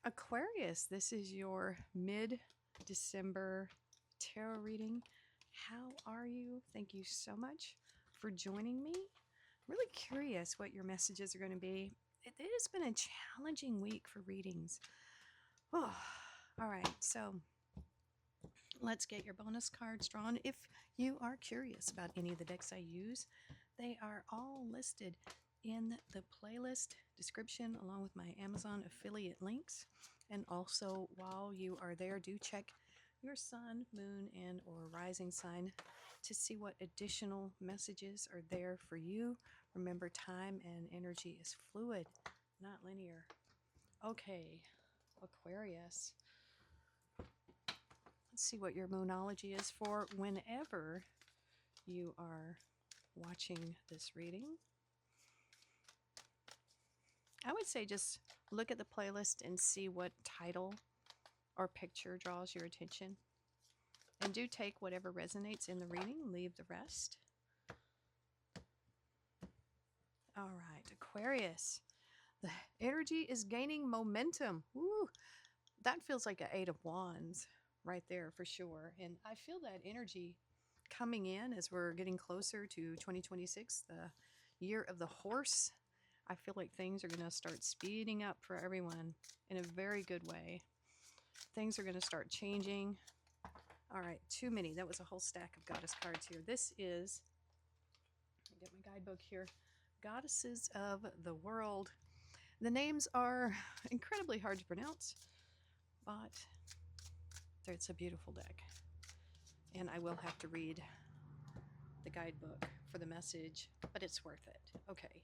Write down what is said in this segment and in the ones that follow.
Aquarius, this is your mid-December tarot reading. How are you? Thank you so much for joining me. Really curious what your messages are going to be. It has been a challenging week for readings. Oh, all right, so let's get your bonus cards drawn. If you are curious about any of the decks I use, they are all listed in the playlist description along with my Amazon affiliate links. And also, while you are there, do check your sun, moon, and or rising sign to see what additional messages are there for you. Remember, time and energy is fluid, not linear. Okay, Aquarius. Let's see what your moonology is for whenever you are watching this reading. I would say just look at the playlist and see what title or picture draws your attention. And do take whatever resonates in the reading, leave the rest. All right, Aquarius. The energy is gaining momentum. Woo! That feels like an 8 of Wands right there for sure. And I feel that energy coming in as we're getting closer to 2026, the year of the horse. I feel like things are going to start speeding up for everyone in a very good way. Things are going to start changing. All right, too many. That was a whole stack of goddess cards here. This is, I'll get my guidebook here, Goddesses of the World. The names are incredibly hard to pronounce, but it's a beautiful deck. And I will have to read the guidebook for the message, but it's worth it. Okay.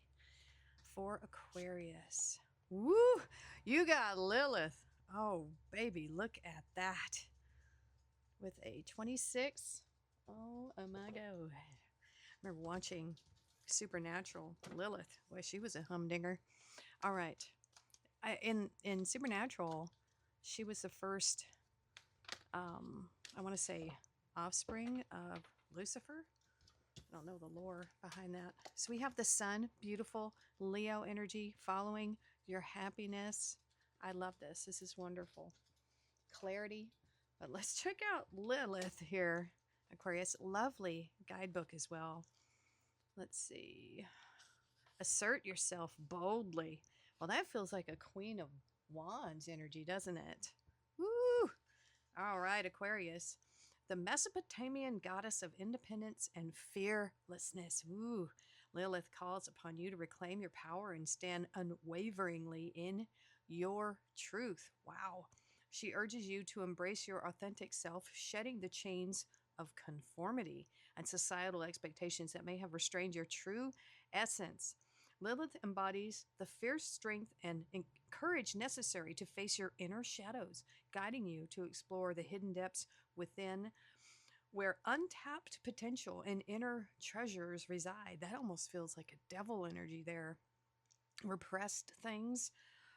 For Aquarius. Woo! You got Lilith. Oh, baby, look at that. With a 26. Oh my God. I remember watching Supernatural. Lilith. Boy, she was a humdinger. All right. In Supernatural, she was the first, I want to say, offspring of Lucifer. I don't know the lore behind that. So we have the sun, beautiful Leo energy following your happiness. I love this. This is wonderful. Clarity. But let's check out Lilith here, Aquarius. Lovely guidebook as well. Let's see. Assert yourself boldly. Well, that feels like a Queen of Wands energy, doesn't it? Woo! All right, Aquarius. The Mesopotamian goddess of independence and fearlessness. Ooh, Lilith calls upon you to reclaim your power and stand unwaveringly in your truth. Wow. She urges you to embrace your authentic self, shedding the chains of conformity and societal expectations that may have restrained your true essence. Lilith embodies the fierce strength and courage necessary to face your inner shadows, guiding you to explore the hidden depths within where untapped potential and inner treasures reside. That almost feels like a devil energy there. Repressed things.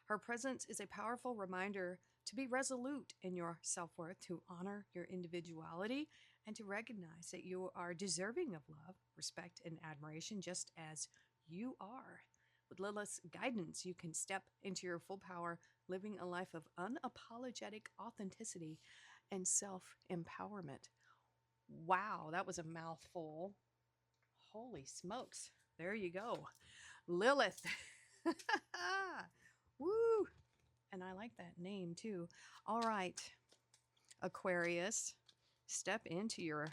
Her presence is a powerful reminder to be resolute in your self-worth, to honor your individuality, and to recognize that you are deserving of love, respect, and admiration just as you are. With Lilith's guidance, you can step into your full power, living a life of unapologetic authenticity and self-empowerment. Wow, that was a mouthful. Holy smokes. There you go. Lilith. Woo! And I like that name too. All right, Aquarius, step into your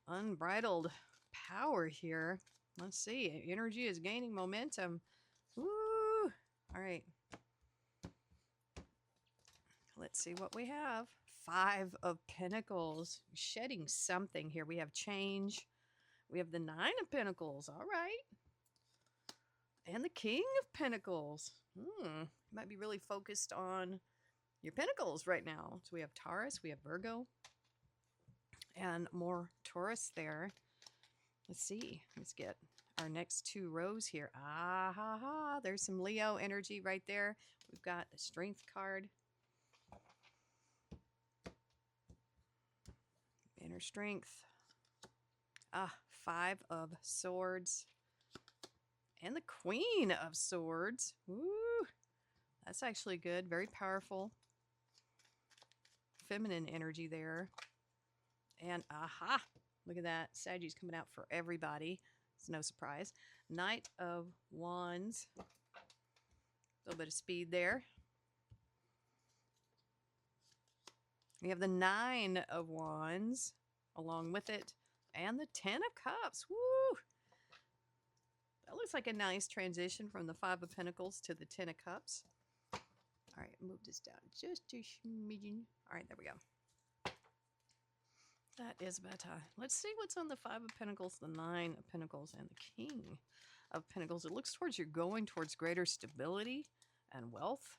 unbridled power here. Let's see. Energy is gaining momentum. Woo! All right. Let's see what we have. 5 of Pentacles. Shedding something here. We have change. We have the 9 of Pentacles. All right. And the King of Pentacles. You might be really focused on your Pentacles right now. So we have Taurus. We have Virgo. And more Taurus there. Let's see. Let's get our next 2 rows here. Ah, ha, ha. There's some Leo energy right there. We've got the Strength card. Inner Strength. 5 of Swords. And the Queen of Swords. Woo! That's actually good. Very powerful feminine energy there. And aha, look at that. Sagittarius coming out for everybody. It's no surprise. Knight of Wands. A little bit of speed there. We have the Nine of Wands along with it. And the Ten of Cups. Woo! That looks like a nice transition from the Five of Pentacles to the Ten of Cups. All right, move this down just a smidgen. All right, there we go. That is better. Let's see what's on the Five of Pentacles, the Nine of Pentacles, and the King of Pentacles. It looks towards you're going towards greater stability and wealth.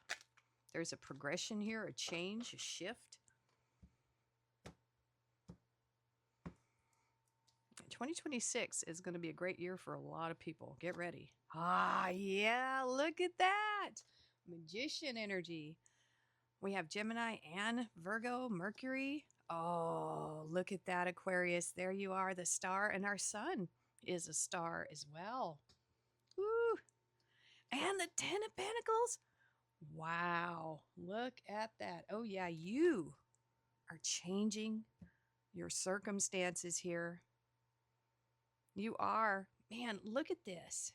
There's a progression here, a change, a shift. 2026 is going to be a great year for a lot of people. Get ready. Ah, yeah, look at that. Magician energy. We have Gemini and Virgo, Mercury. Oh, look at that, Aquarius. There you are, the star, and our sun is a star as well. Woo! And the Ten of Pentacles. Wow, look at that. Oh, yeah, you are changing your circumstances here. You are. Man, look at this.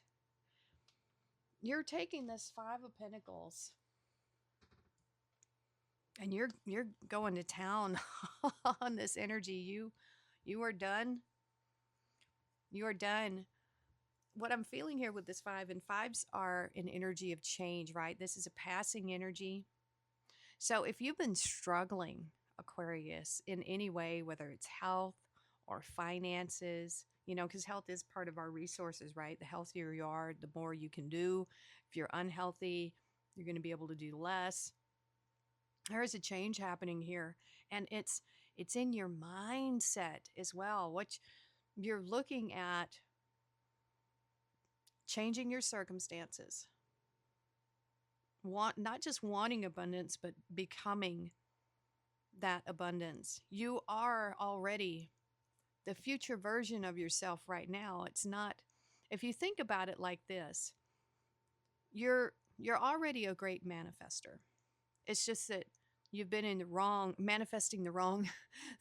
You're taking this Five of Pentacles and you're going to town on this energy. You are done. You are done. What I'm feeling here with this five, and fives are an energy of change, right? This is a passing energy. So if you've been struggling, Aquarius, in any way, whether it's health or finances, you know, because health is part of our resources, right? The healthier you are, the more you can do. If you're unhealthy, you're going to be able to do less. There is a change happening here, and it's in your mindset as well. What you're looking at, changing your circumstances. Not just wanting abundance, but becoming that abundance. You are already the future version of yourself right now. It's not, if you think about it like this, you're already a great manifester. It's just that you've been manifesting the wrong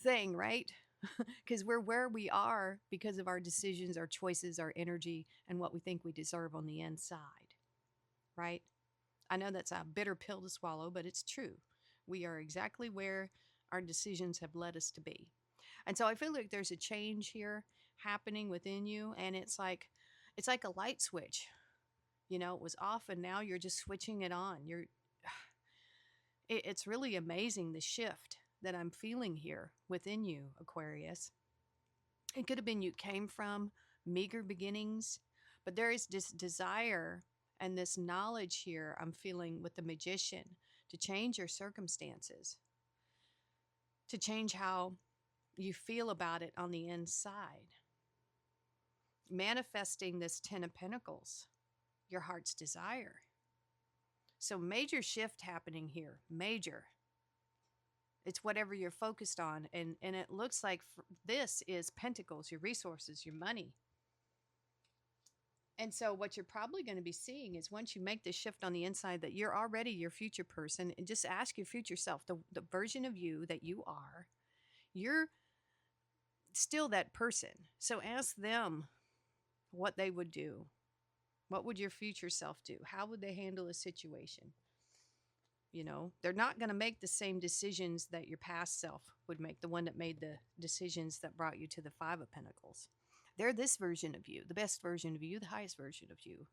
thing, right? Because we're where we are because of our decisions, our choices, our energy, and what we think we deserve on the inside, right? I know that's a bitter pill to swallow, but it's true. We are exactly where our decisions have led us to be. And so I feel like there's a change here happening within you, and it's like a light switch. You know, it was off and now you're just switching it on. It's really amazing, the shift that I'm feeling here within you, Aquarius. It could have been you came from meager beginnings, but there is this desire and this knowledge here I'm feeling with the Magician to change your circumstances, to change how you feel about it on the inside. Manifesting this Ten of Pentacles, your heart's desire. So major shift happening here, major. It's whatever you're focused on. And it looks like this is Pentacles, your resources, your money. And so what you're probably going to be seeing is once you make this shift on the inside that you're already your future person, and just ask your future self, the version of you that you are, you're still that person. So ask them what they would do. What would your future self do? How would they handle a situation? You know, they're not going to make the same decisions that your past self would make, the one that made the decisions that brought you to the Five of Pentacles. They're this version of you, the best version of you, the highest version of you.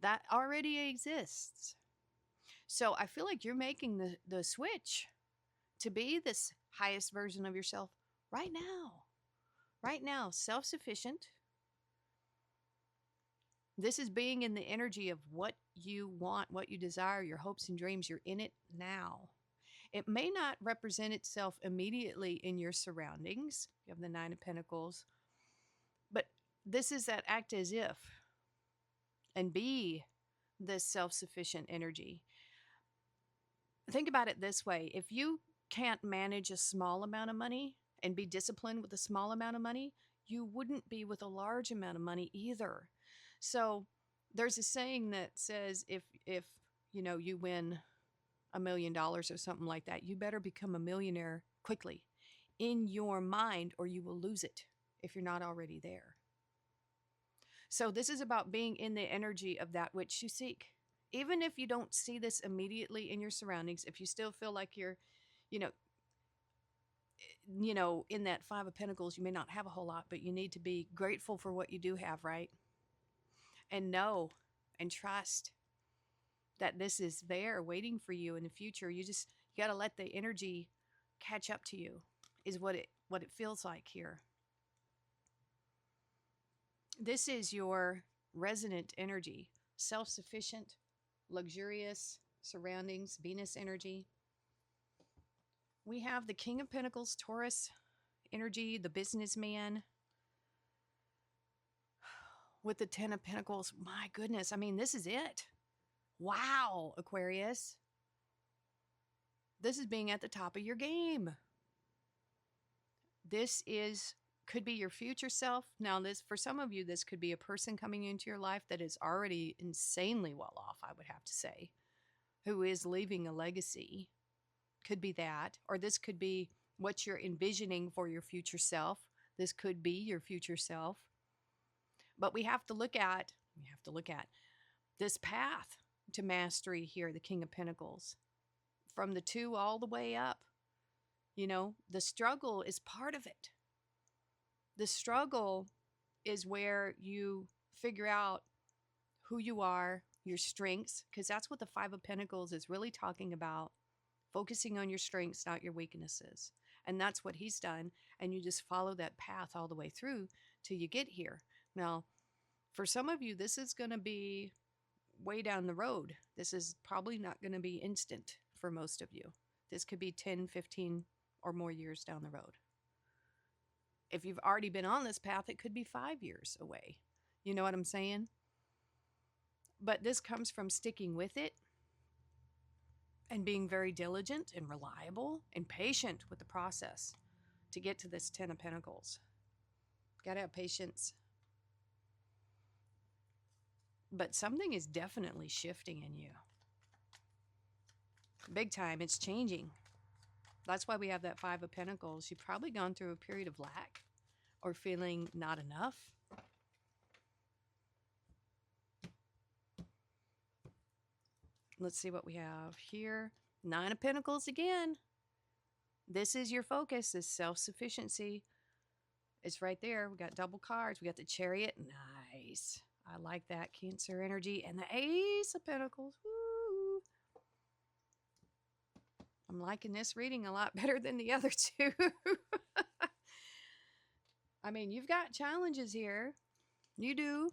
That already exists. So I feel like you're making the switch to be this highest version of yourself right now. Right now, self-sufficient. This is being in the energy of what you want, what you desire, your hopes and dreams. You're in it now. It may not represent itself immediately in your surroundings. You have the Nine of Pentacles. But this is that act as if and be this self-sufficient energy. Think about it this way. If you can't manage a small amount of money and be disciplined with a small amount of money, you wouldn't be with a large amount of money either. So there's a saying that says if you win $1 million or something like that, you better become a millionaire quickly in your mind, or you will lose it if you're not already there. So this is about being in the energy of that which you seek. Even if you don't see this immediately in your surroundings, if you still feel like you're, you know, in that Five of Pentacles, you may not have a whole lot, but you need to be grateful for what you do have, right? And know and trust that this is there waiting for you in the future. You got to let the energy catch up to you, is what it feels like here. This is your resonant energy, self-sufficient, luxurious surroundings, Venus energy. We have the King of Pentacles, Taurus energy, the businessman, with the Ten of Pentacles. My goodness, I mean, this is it. Wow, Aquarius. This is being at the top of your game. This could be your future self. Now, for some of you, this could be a person coming into your life that is already insanely well off, I would have to say, who is leaving a legacy. Could be that. Or this could be what you're envisioning for your future self. This could be your future self. But we have to look at this path to mastery here, the King of Pentacles. From the 2 all the way up. The struggle is part of it. The struggle is where you figure out who you are, your strengths, because that's what the Five of Pentacles is really talking about, focusing on your strengths, not your weaknesses. And that's what he's done. And you just follow that path all the way through till you get here. Now, for some of you, this is going to be way down the road. This is probably not going to be instant for most of you. This could be 10, 15 or more years down the road. If you've already been on this path, it could be 5 years away. You know what I'm saying? But this comes from sticking with it and being very diligent and reliable and patient with the process to get to this Ten of Pentacles. Got to have patience. But something is definitely shifting in you. Big time. It's changing. That's why we have that Five of Pentacles. You've probably gone through a period of lack or feeling not enough. Let's see what we have here. Nine of Pentacles again. This is your focus, is self-sufficiency. It's right there. We got double cards. We got the Chariot. Nice. I like that Cancer energy. And the Ace of Pentacles. Woo. I'm liking this reading a lot better than the other two. I mean, you've got challenges here. You do.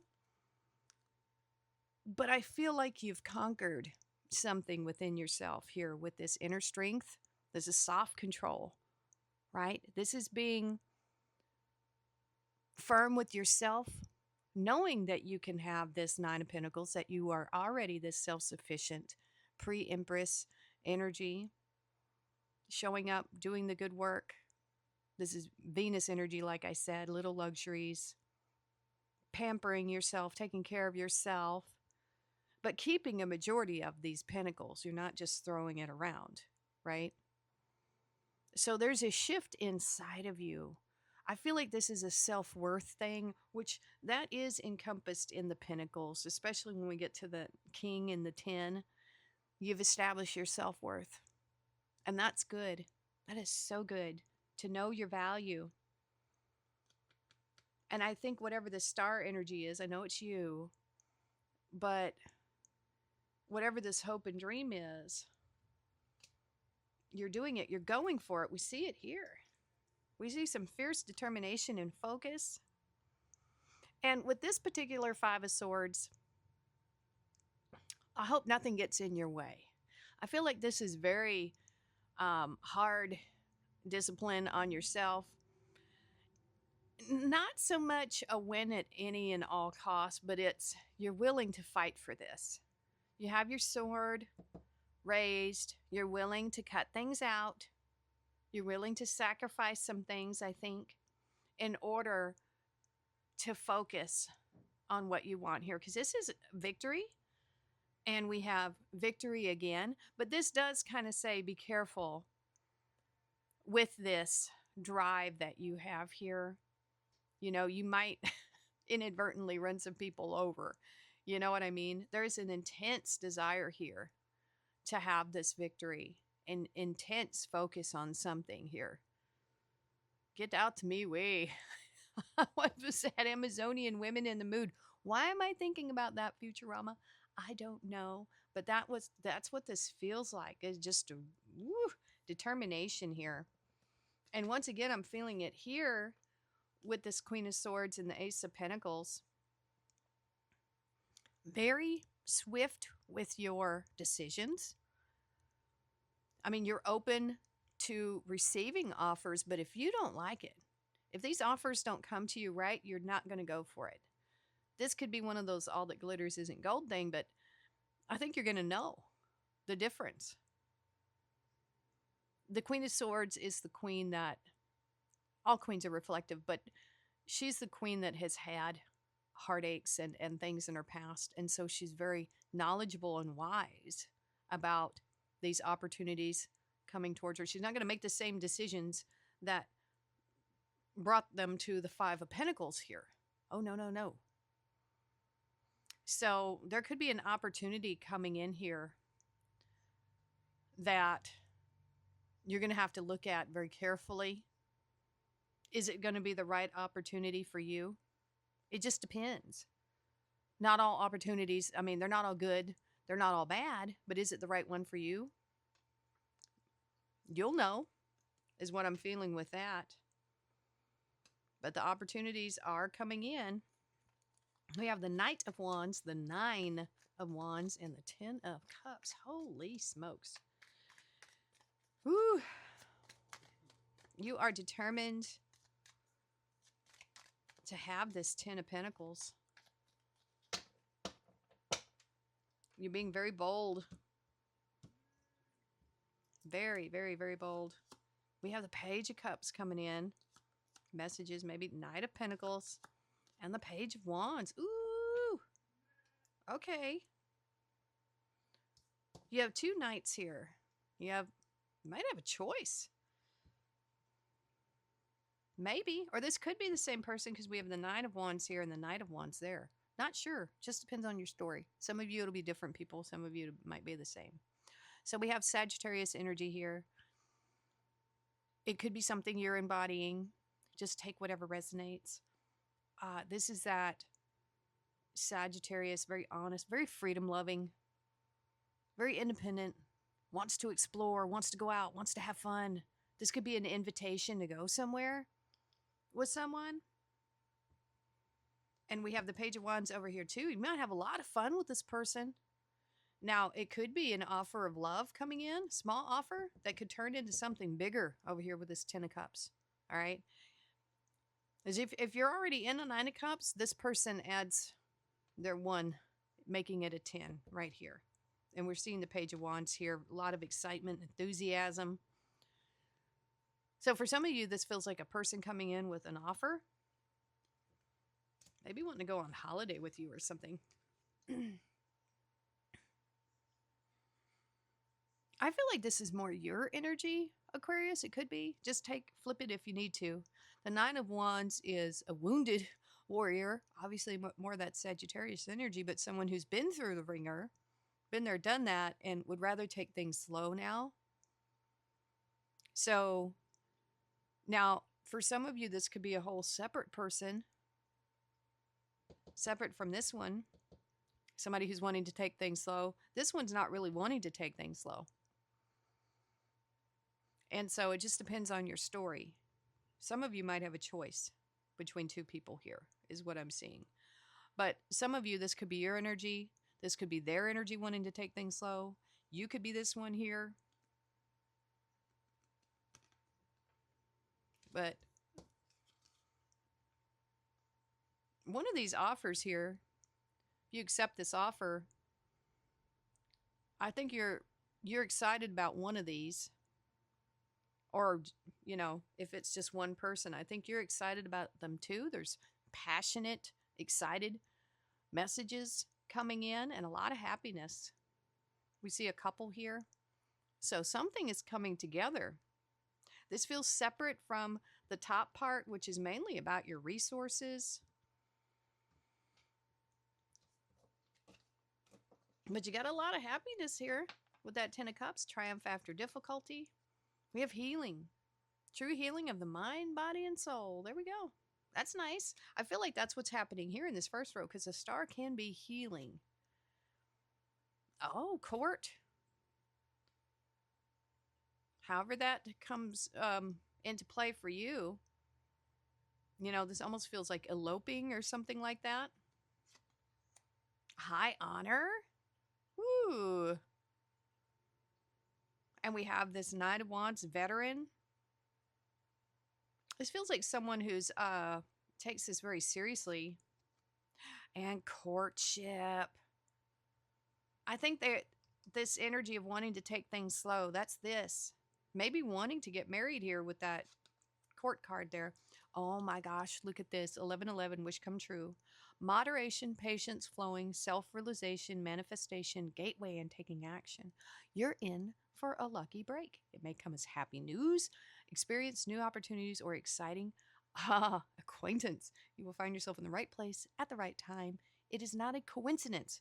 But I feel like you've conquered something within yourself here with this inner strength. This is soft control, right? This is being firm with yourself, knowing that you can have this Nine of Pentacles, that you are already this self-sufficient pre-Empress energy, showing up, doing the good work. This is Venus energy, like I said, little luxuries, pampering yourself, taking care of yourself, but keeping a majority of these pentacles. You're not just throwing it around, right? So there's a shift inside of you. I feel like this is a self-worth thing, which that is encompassed in the pentacles, especially when we get to the King and the 10. You've established your self-worth. And that's good. That is so good to know your value. And I think whatever the star energy is, I know it's you, but whatever this hope and dream is, you're doing it. You're going for it. We see it here. We see some fierce determination and focus. And with this particular Five of Swords, I hope nothing gets in your way. I feel like this is very hard discipline on yourself. Not so much a win at any and all costs, but it's you're willing to fight for this. You have your sword raised. You're willing to cut things out. You're willing to sacrifice some things, I think, in order to focus on what you want here. Because this is victory. And we have victory again. But this does kind of say be careful with this drive that you have here. You know, you might inadvertently run some people over. You know what I mean? There's an intense desire here to have this victory, an intense focus on something here. Get out to me, way. What was that? Amazonian women in the mood. Why am I thinking about that, Futurama? I don't know, but that's what this feels like. Is just a determination here. And once again, I'm feeling it here with this Queen of Swords and the Ace of Pentacles. Very swift with your decisions. I mean, you're open to receiving offers, but if you don't like it, if these offers don't come to you right, you're not going to go for it. This could be one of those all that glitters isn't gold thing, but I think you're going to know the difference. The Queen of Swords is the queen that, all queens are reflective, but she's the queen that has had heartaches and things in her past. And so she's very knowledgeable and wise about these opportunities coming towards her. She's not going to make the same decisions that brought them to the Five of Pentacles here. Oh, no, no, no. So there could be an opportunity coming in here that you're going to have to look at very carefully. Is it going to be the right opportunity for you? It just depends. Not all opportunities, I mean, they're not all good. They're not all bad, but is it the right one for you? You'll know, is what I'm feeling with that. But the opportunities are coming in. We have the Knight of Wands, the Nine of Wands, and the Ten of Cups. Holy smokes. Whew. You are determined to have this Ten of Pentacles. You're being very bold. Very, very, very bold. We have the Page of Cups coming in. Messages, maybe Knight of Pentacles. And the Page of Wands. Ooh. Okay. You have two knights here. You might have a choice. Maybe. Or this could be the same person because we have the Nine of Wands here and the Knight of Wands there. Not sure. Just depends on your story. Some of you, it'll be different people. Some of you, it might be the same. So we have Sagittarius energy here. It could be something you're embodying. Just take whatever resonates. This is that Sagittarius, very honest, very freedom-loving, very independent, wants to explore, wants to go out, wants to have fun. This could be an invitation to go somewhere with someone. And we have the Page of Wands over here too. You might have a lot of fun with this person. Now, it could be an offer of love coming in, small offer, that could turn into something bigger over here with this Ten of Cups. All right? As if you're already in a Nine of Cups, this person adds their one, making it a 10 right here. And we're seeing the Page of Wands here. A lot of excitement, enthusiasm. So for some of you, this feels like a person coming in with an offer. Maybe wanting to go on holiday with you or something. I feel like this is more your energy, Aquarius. It could be. Just flip it if you need to. The Nine of Wands is a wounded warrior. Obviously, more of that Sagittarius energy, but someone who's been through the ringer, been there, done that, and would rather take things slow now. So now, for some of you, this could be a whole separate person, separate from this one. Somebody who's wanting to take things slow. This one's not really wanting to take things slow. And so it just depends on your story. Some of you might have a choice between two people here, is what I'm seeing. But some of you, this could be your energy. This could be their energy wanting to take things slow. You could be this one here. But one of these offers here, if you accept this offer, I think you're excited about one of these. Or, you know, if it's just one person, I think you're excited about them too. There's passionate, excited messages coming in and a lot of happiness. We see a couple here. So something is coming together. This feels separate from the top part, which is mainly about your resources. But you got a lot of happiness here with that 10 of Cups, triumph after difficulty. We have healing, true healing of the mind, body, and soul. There we go. That's nice. I feel like that's what's happening here in this first row because a star can be healing. Oh, court. However that comes into play for you. You know, this almost feels like eloping or something like that. High honor. Ooh. And we have this Knight of Wands veteran. This feels like someone who's takes this very seriously. And courtship. I think that this energy of wanting to take things slow, that's this. Maybe wanting to get married here with that court card there. Oh my gosh, look at this. 1111, wish come true. Moderation, patience, flowing, self-realization, manifestation, gateway, and taking action. You're in for a lucky break. It may come as happy news, experience new opportunities, or exciting acquaintance. You will find yourself in the right place at the right time. It is not a coincidence,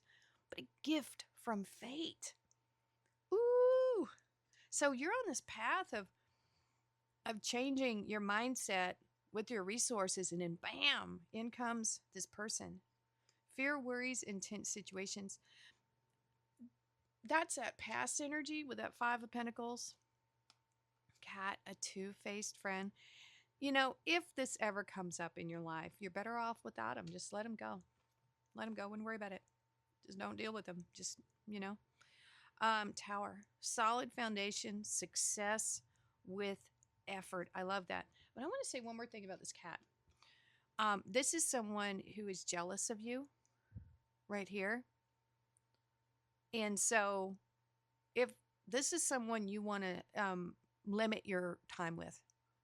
but a gift from fate. Ooh. So you're on this path of changing your mindset with your resources, and then bam, in comes this person. Fear, worries, intense situations. That's that past energy with that 5 of Pentacles. Cat, a two-faced friend. You know, if this ever comes up in your life, you're better off without them. Just let them go. Let them go. Wouldn't worry about it. Just don't deal with them. Just, you know. Tower, solid foundation, success with effort. I love that. But I want to say one more thing about this cat. This is someone who is jealous of you right here. And so if this is someone you want to limit your time with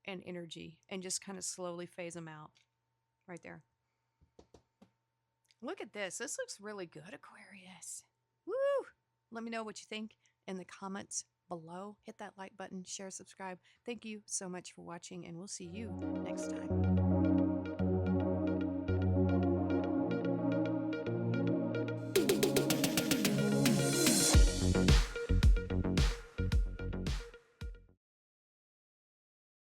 and energy and just kind of slowly phase them out right there. Look at this. This looks really good, Aquarius. Woo! Let me know what you think in the comments below. Hit that like button, share, subscribe. Thank you so much for watching, and we'll see you next time.